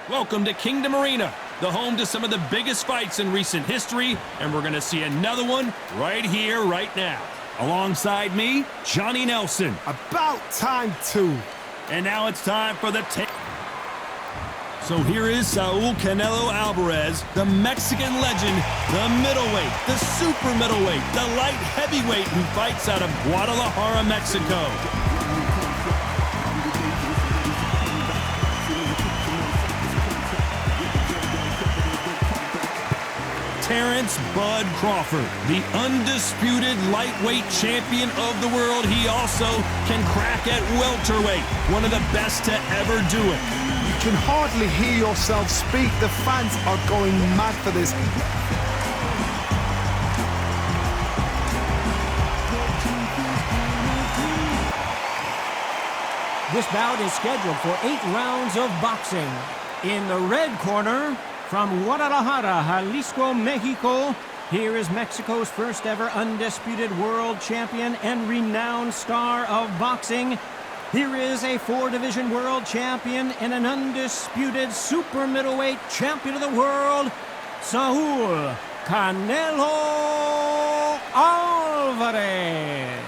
Welcome to Kingdom Arena, the home to some of the biggest fights in recent history, and we're going to see another one right here, right now. Alongside me, Johnny Nelson. About time, too. And now it's time for the So here is Saul Canelo Alvarez, the Mexican legend, the middleweight, the super middleweight, the light heavyweight who fights out of Guadalajara, Mexico. Terrence Bud Crawford, the undisputed lightweight champion of the world. He also can crack at welterweight, one of the best to ever do it. You can hardly hear yourself speak. The fans are going mad for this. This bout is scheduled for 8 rounds of boxing. In the red corner, from Guadalajara, Jalisco, Mexico, here is Mexico's first ever undisputed world champion and renowned star of boxing. Here is a 4-division world champion and an undisputed super middleweight champion of the world, Saul Canelo Alvarez.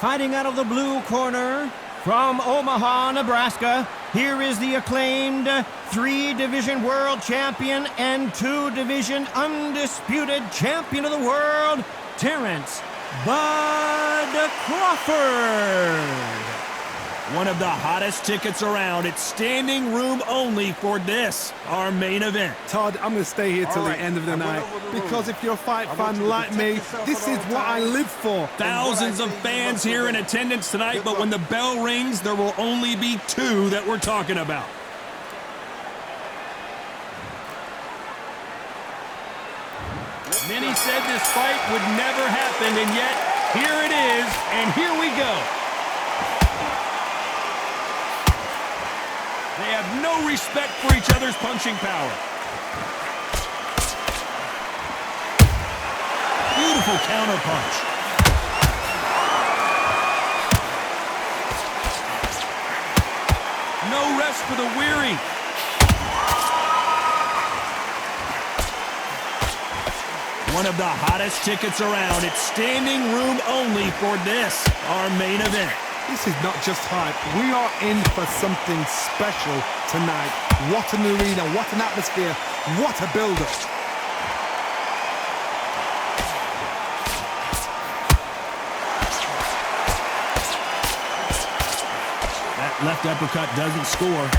Fighting out of the blue corner, from Omaha, Nebraska, here is the acclaimed 3-division world champion and 2-division undisputed champion of the world, Terrence Bud Crawford. One of the hottest tickets around. It's standing room only for this, our main event. Todd, I'm going to stay here till the end of the night, because if you're a fight fan like me, this is what I live for. Thousands of fans here in attendance tonight, but when the bell rings, there will only be 2 that we're talking about. Many said this fight would never happen, and yet here it is, and here we go. They have no respect for each other's punching power. Beautiful counter punch. No rest for the weary. One of the hottest tickets around. It's standing room only for this, our main event. This is not just hype. We are in for something special tonight. What an arena, what an atmosphere, what a build-up. That left uppercut doesn't score.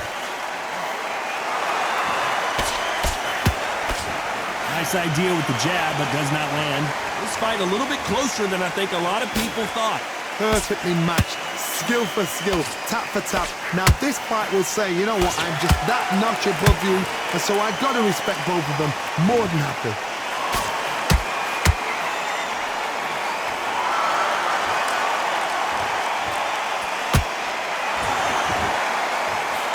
Nice idea with the jab, but does not land. This fight a little bit closer than I think a lot of people thought. Perfectly matched, skill for skill, tap for tap. Now this fight will say, you know what, I'm just that notch above you, and so I've got to respect both of them. More than happy.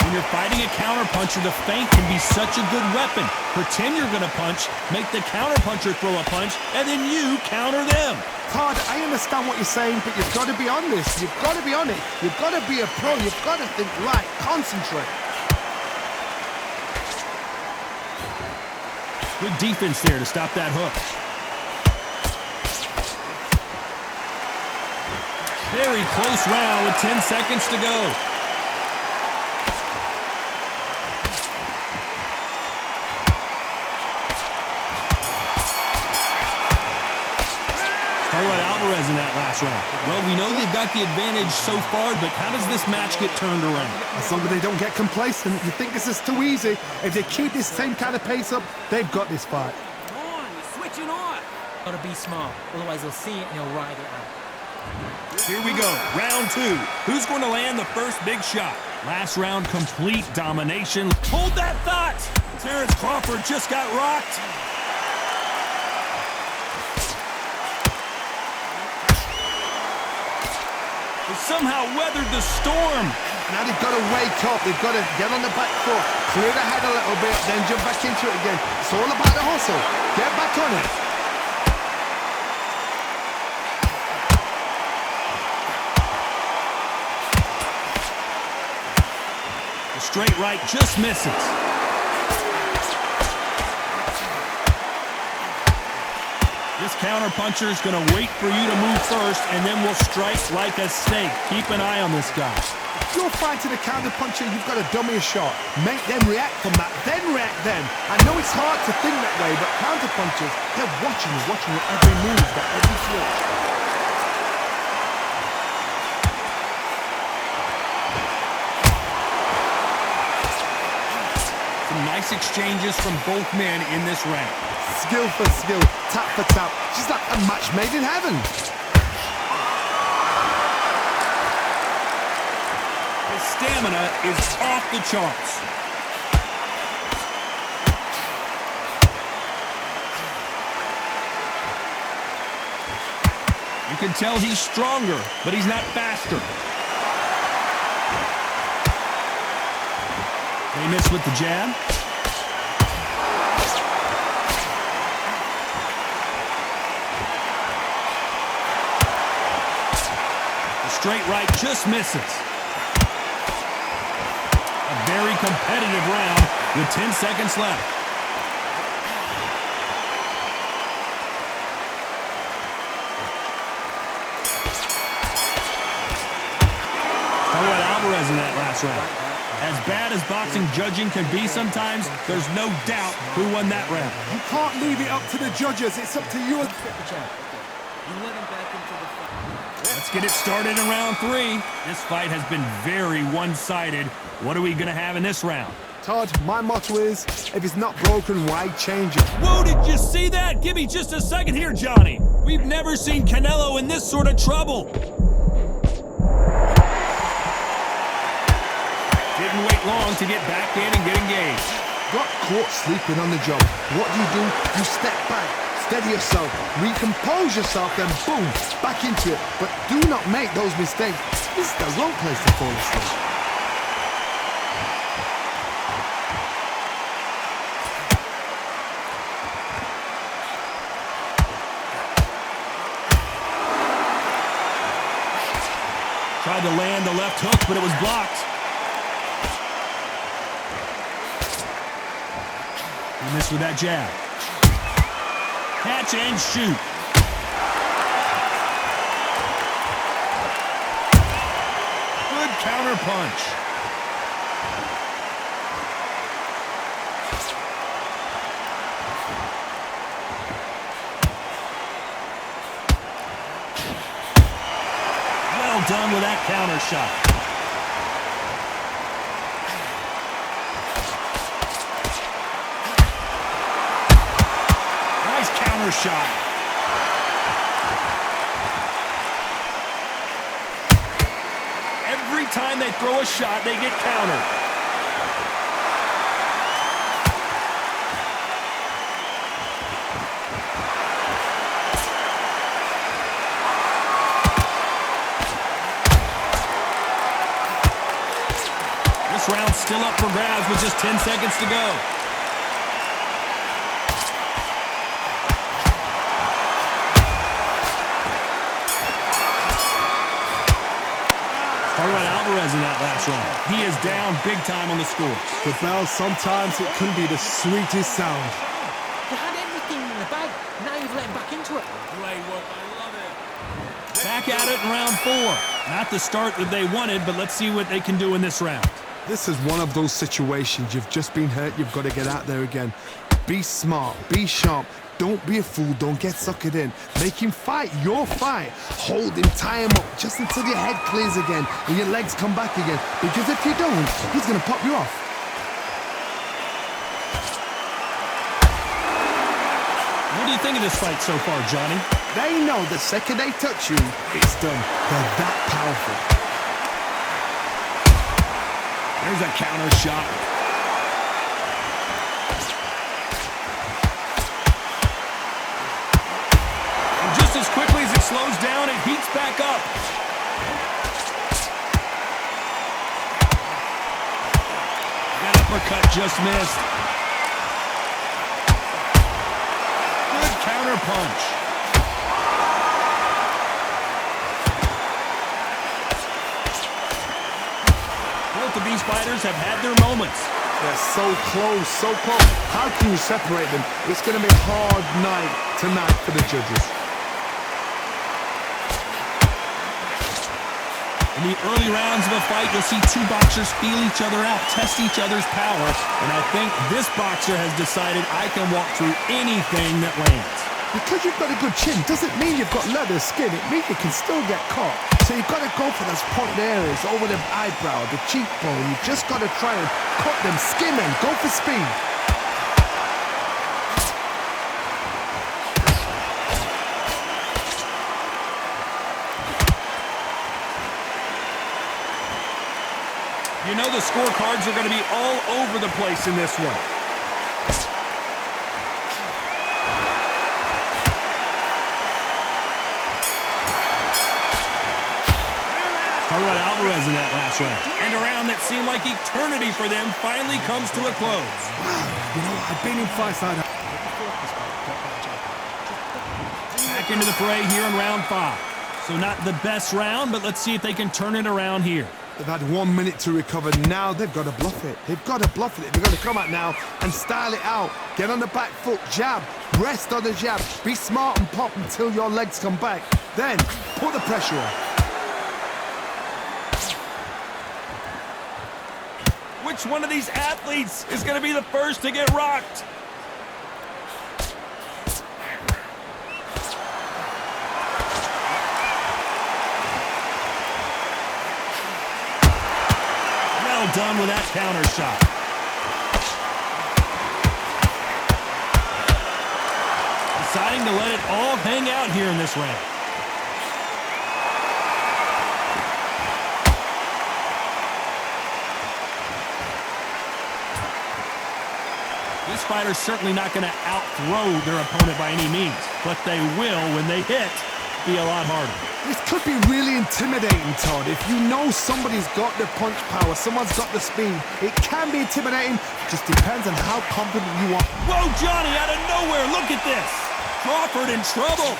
When you're fighting a counterpuncher, the feint can be such a good weapon. Pretend you're going to punch, make the counterpuncher throw a punch, and then you counter them. Todd, I understand what you're saying, but you've got to be on this. You've got to be on it. You've got to be a pro. You've got to think right. Concentrate. Good defense there to stop that hook. Very close round with 10 seconds to go. Alvarez in that last round. Well, we know they've got the advantage so far, but how does this match get turned around? As long as they don't get complacent. You think this is too easy. If they keep this same kind of pace up, they've got this fight. Come on, you're switching on. Gotta be smart, otherwise they'll see it and they'll ride it out. Here we go, round 2. Who's going to land the first big shot? Last round, complete domination. Hold that thought! Terrence Crawford just got rocked. Somehow weathered the storm. Now they've got to wake up. They've got to get on the back foot, clear the head a little bit, then jump back into it again. It's all about the hustle. Get back on it. straight right just misses. This counter-puncher is going to wait for you to move first, and then will strike like a snake. Keep an eye on this guy. If you're fighting a counter-puncher, you've got to dummy a shot. Make them react from that, then react then. I know it's hard to think that way, but counter-punchers, they're watching your every move, that every switch. Some nice exchanges from both men in this round. Skill for skill, tap for tap. She's like a match made in heaven. His stamina is off the charts. You can tell he's stronger, but he's not faster. They miss with the jab. Straight right just misses. A very competitive round with 10 seconds left. How about Alvarez in that last round? As bad as boxing judging can be sometimes, there's no doubt who won that round. You can't leave it up to the judges. It's up to you. You let him back into the fight. Let's get it started in round 3. This fight has been very one-sided. What are we going to have in this round? Todd, my motto is, if it's not broken, why change it? Whoa, did you see that? Give me just a second here, Johnny. We've never seen Canelo in this sort of trouble. Didn't wait long to get back in and get engaged. Got caught sleeping on the job. What do? You step back, steady yourself, recompose yourself, then boom, back into it. But do not make those mistakes. This is the wrong place to fall asleep. Tried to land the left hook, but it was blocked. He missed with that jab. Catch and shoot. Good counter punch. Well done with that counter shot. Shot. Every time they throw a shot, they get countered. This round's still up for grabs with just 10 seconds to go. Alvarez in that last round. He is down big time on the scores. The bell, sometimes it can be the sweetest sound. You had everything in the bag. Now you've let him back into it. Play work, I love it. Back at it in round 4. Not the start that they wanted, but let's see what they can do in this round. This is one of those situations. You've just been hurt. You've got to get out there again. Be smart. Be sharp. Don't be a fool. Don't get suckered in. Make him fight your fight. Hold him, tie him up, just until your head clears again and your legs come back again. Because if you don't, he's going to pop you off. What do you think of this fight so far, Johnny? They know the second they touch you, it's done. They're that powerful. There's a counter shot. As quickly as it slows down, it heats back up. That uppercut just missed. Good counter punch. Both of these fighters have had their moments. They're so close, so close. How can you separate them? It's going to be a hard night tonight for the judges. In the early rounds of a fight, you'll see two boxers feel each other out, test each other's power, and I think this boxer has decided I can walk through anything that lands. Because you've got a good chin doesn't mean you've got leather skin. It means you can still get caught. So you've got to go for those pointed areas, over the eyebrow, the cheekbone. You've just got to try and cut them, skim them, go for speed. You know the scorecards are going to be all over the place in this one. Alvarez in that last round. And a round that seemed like eternity for them finally comes to a close. Wow, you know, I've been in fights like that. Back into the fray here in round 5. So not the best round, but let's see if they can turn it around here. They've had 1 minute to recover. Now they've got to bluff it. They've got to bluff it. They've got to come out now and style it out. Get on the back foot, jab, rest on the jab. Be smart and pop until your legs come back. Then put the pressure on. Which one of these athletes is going to be the first to get rocked? Well done with that counter shot. Deciding to let it all hang out here in this round. This fighter's certainly not going to out-throw their opponent by any means, but they will, when they hit, be a lot harder. This could be really intimidating, Todd. If you know somebody's got the punch power, someone's got the speed, it can be intimidating. It just depends on how confident you are. Whoa, Johnny, out of nowhere, look at this. Crawford in trouble.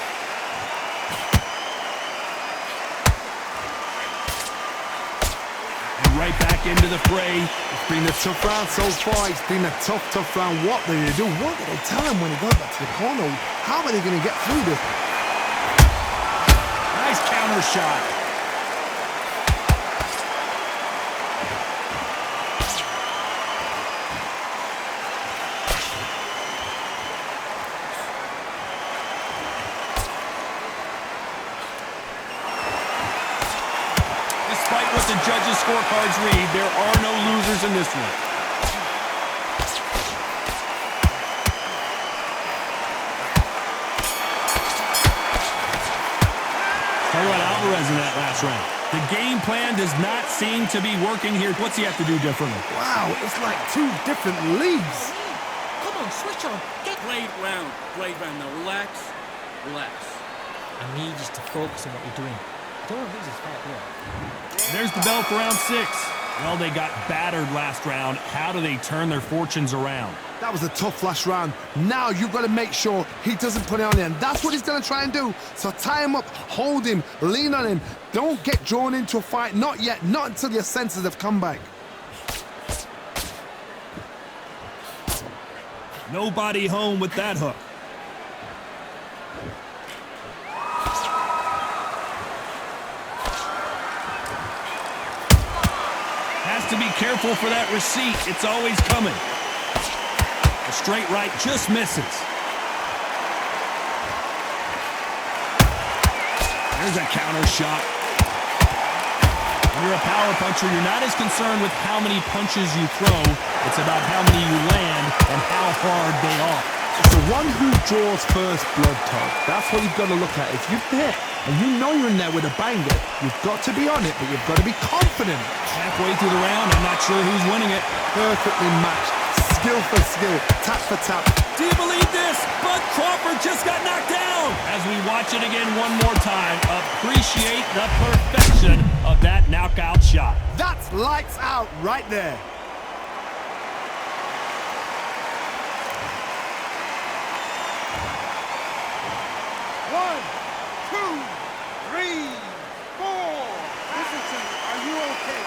And right back into the fray. It's been a tough round so far. It's been a tough round. What do they do? What do they tell him when he goes back to the corner? How are they going to get through this? Nice counter shot. Despite what the judges' scorecards read, there are no losers in this one. Alvarez in that last round. The game plan does not seem to be working here. What's he have to do differently? Wow, it's like two different leagues. Come on, switch on. Get Blade round. Now relax. I need you to focus on what you're doing. Don't want to lose this fight here. There's the bell for round 6. Well, they got battered last round. How do they turn their fortunes around? That was a tough last round. Now you've got to make sure he doesn't put it on him. That's what he's going to try and do. So tie him up, hold him, lean on him. Don't get drawn into a fight. Not yet. Not until your senses have come back. Nobody home with that hook. Has to be careful for that receipt. It's always coming. A straight right just misses. There's a counter shot. When you're a power puncher, you're not as concerned with how many punches you throw. It's about how many you land and how hard they are. It's the one who draws first blood, Todd. That's what you've got to look at. If you've hit and you know you're in there with a banger, you've got to be on it, but you've got to be confident. Halfway through the round, I'm not sure who's winning it. Perfectly matched. Skill for skill. Tap for tap. Do you believe this? Bud Crawford just got knocked down. As we watch it again one more time, appreciate the perfection of that knockout shot. That's lights out right there. One, two, three, four. Listen to me. Are you okay?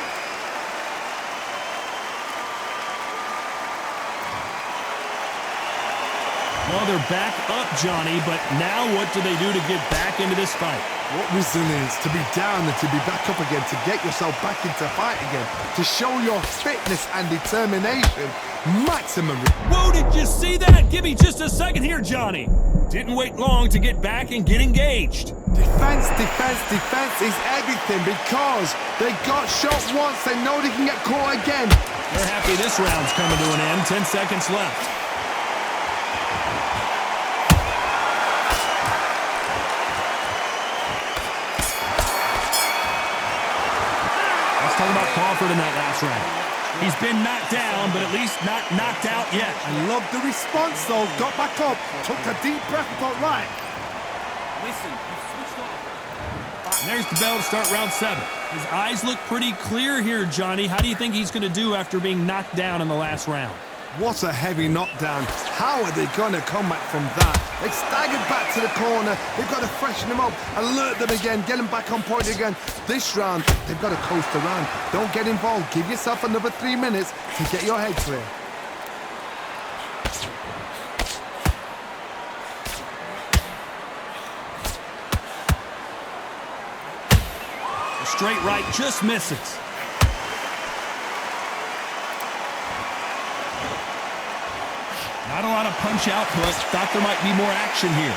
Well, they're back up, Johnny, but now what do they do to get back into this fight? What resilience to be down and to be back up again, to get yourself back into fight again, to show your fitness and determination. Maximum. Whoa, did you see that? Give me just a second here, Johnny. Didn't wait long to get back and get engaged. Defense, defense, defense is everything because they got shot once. They know they can get caught again. They're happy this round's coming to an end. 10 seconds left. Let's talk about Crawford in that last round. He's been knocked down, but at least not knocked out yet. I love the response, though. Got back up, took a deep breath, got right. Listen, you switched off. And there's the bell to start round 7. His eyes look pretty clear here, Johnny. How do you think he's going to do after being knocked down in the last round? What a heavy knockdown. How are they going to come back from that? They staggered back to the corner. They've got to freshen them up, alert them again, get them back on point again. This round, they've got to coast around. Don't get involved. Give yourself another 3 minutes to get your head clear. A straight right just misses. Not a lot of punch output. Thought there might be more action here.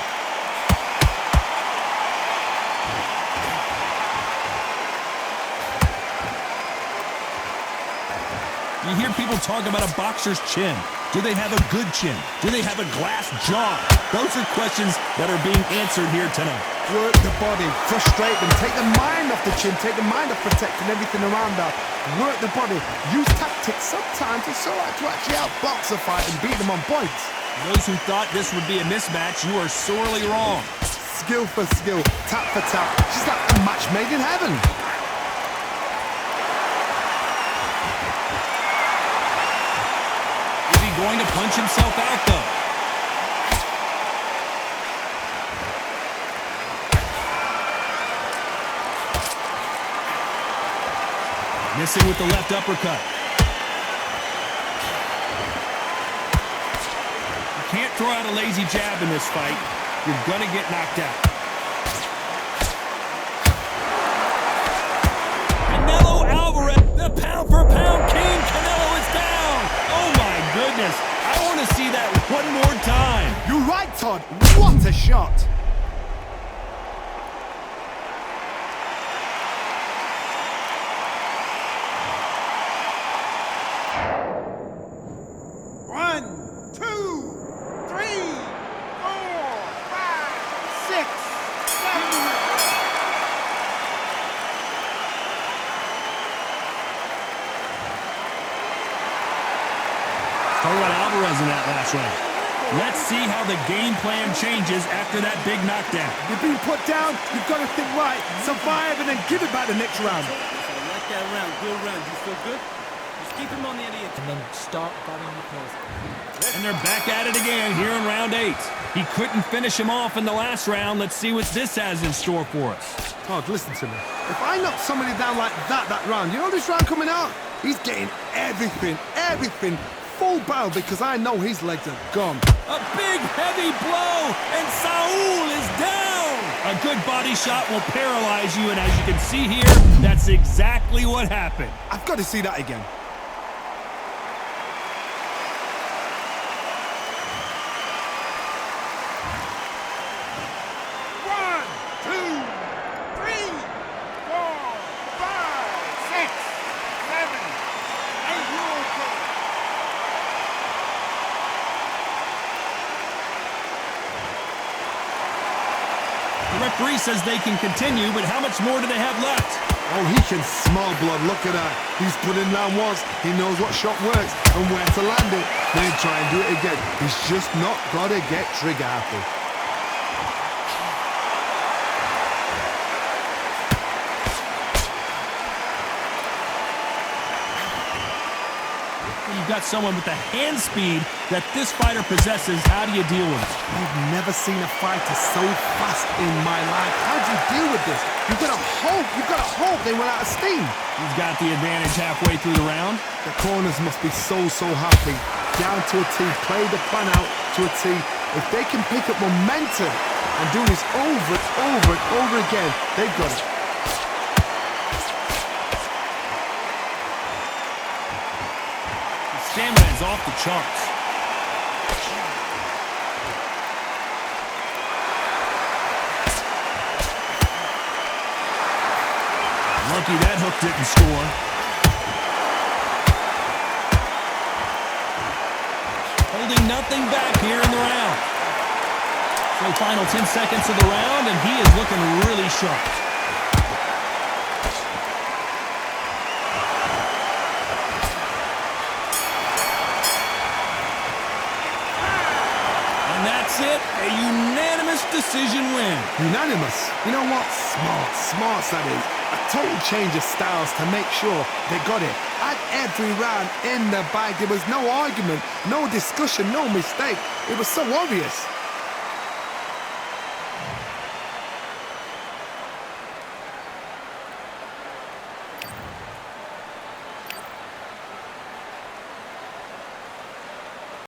You hear people talk about a boxer's chin. Do they have a good chin? Do they have a glass jaw? Those are questions that are being answered here tonight. Work the body, frustrate them, take the mind off the chin, take the mind off protecting everything around that. Work the body, use tactics. Sometimes it's so hard to actually outbox a fight and beat them on points. Those who thought this would be a mismatch, you are sorely wrong. Skill for skill, tap for tap. It's like a match made in heaven. Is he going to punch himself out, though? Missing with the left uppercut. You can't throw out a lazy jab in this fight. You're going to get knocked out. Canelo Alvarez, the pound-for-pound king. Canelo is down. Oh, my goodness. I want to see that one more time. You're right, Todd. What a shot. Talk about Alvarez in that last round. Let's see how the game plan changes after that big knockdown. You've been put down, you've got to think right, survive, and then give it back the next round. I like that round. Good round. You feel good? Just keep him on the edge. And then start batting the post. And they're back at it again here in round 8. He couldn't finish him off in the last round. Let's see what this has in store for us. Todd, listen to me. If I knock somebody down like that round, you know this round coming out? He's getting everything, full barrel because I know his legs are gone. A big, heavy blow, and Saul is down. A good body shot will paralyze you, and as you can see here, that's exactly what happened. I've got to see that again. The referee says they can continue, but how much more do they have left? Oh, he can smell blood. Look at that. He's put in down once. He knows what shot works and where to land it. Then try and do it again. He's just not got to get trigger happy. You've got someone with the hand speed that this fighter possesses. How do you deal with it? I've never seen a fighter so fast in my life. How do you deal with this? You've got to hope they went out of steam. He's got the advantage halfway through the round. The corners must be so happy. down to a T. Play the plan out to a T. If they can pick up momentum and do this over and over and over again, they've got it. The stamina is off the charts. Lucky that hook didn't score. Holding nothing back here in the round. So final 10 seconds of the round, and he is looking really sharp. And that's it, a unanimous decision win. Unanimous. You know what? Smart. Smarts, that is. A total change of styles to make sure they got it. At every round in the bag, there was no argument, no discussion, no mistake. It was so obvious.